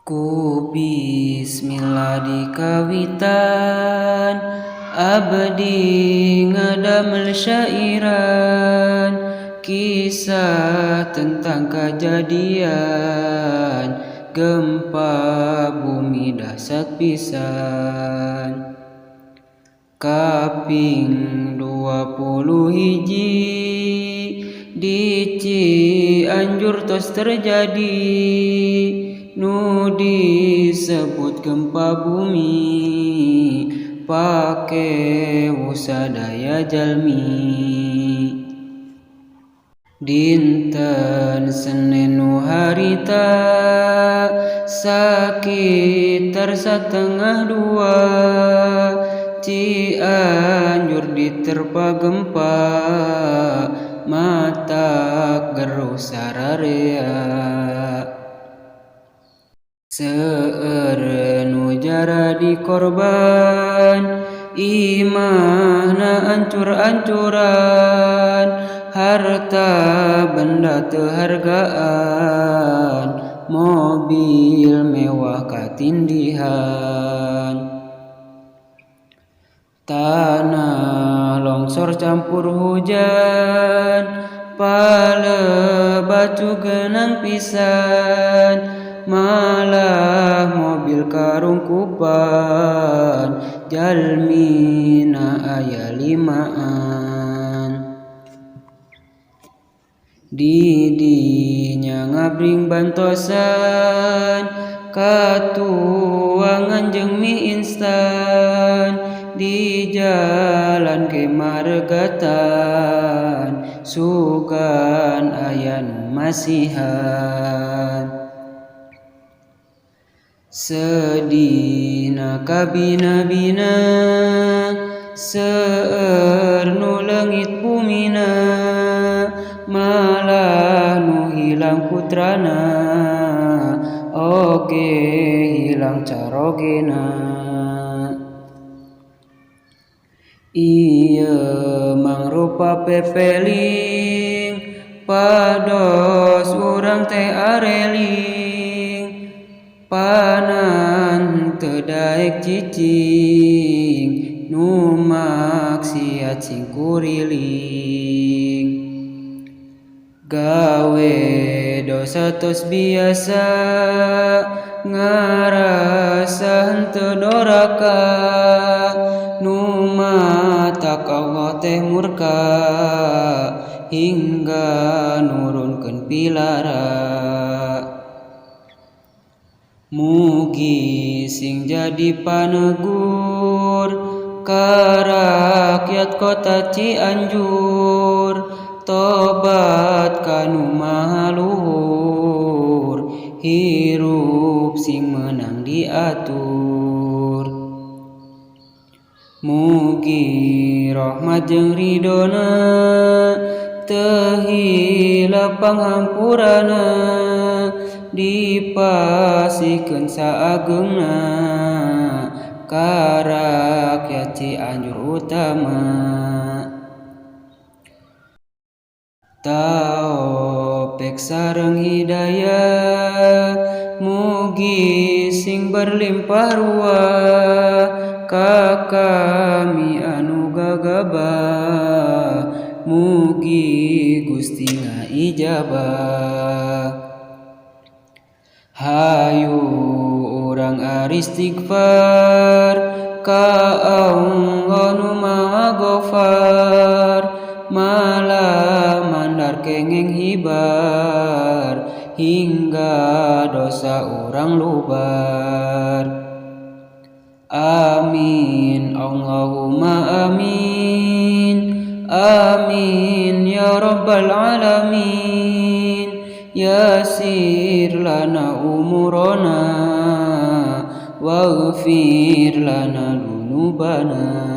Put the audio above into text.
Ku bismillah di kawitan abdi ngadamel syairan, kisah tentang kejadian gempa bumi dahsyat pisan. Kaping 20 hiji di Cianjur tos terjadi, nu disebut gempa bumi pake wusadaya jalmi. Dinten Senin nu harita sakitar 1:30 Cianjur diterpa gempa matak geruh sararea. Seueur nu jadi korban imahna ancur-ancuran, harta benda teu hargaan, mobil mewah katindihan. Tanah longsor campur hujan, palebat geunang pisan, malah mobil karungkupan, jalmina aya 5. Di dinya ngabring bantosan, katuangan jeung mie instan, di jalan kemargatan, sugan aya nu masihan. Sedina kabina-bina, seueur nu leungit bumina, malah nu hilang putrana, oge hilang carogena. Ieu mangrupa pepeling, pados urang teh areling, panan teu daek cicing, nu maksiat sing kuriling. Gawe dosa tos biasa, ngarasa henteu doraka, nu matak Allah teh murka, hingga nurunkeun pilara. Mugi sing jadi panegur ka rakyat kota Cianjur, tobat kanu maha luhur, hirup sing meunang diatur. Mugi rahmat jeung ridona teu hilap panghampurana, dipasikeun saageungna ka rakyat Cianjur utama. Taufik sareng hidayah mugi sing berlimpah ruah, ka kami anu gagabah, mugi Gusti ngaijabah. Hayu urang ari istighfar ka Allah nu Maha Ghafar, malah mandar kenging hibar, hingga dosa urang lubar. Amin Allahumma amin, amin ya rabbal alamin. Yasir lana umurana, waghfir lana dunubana.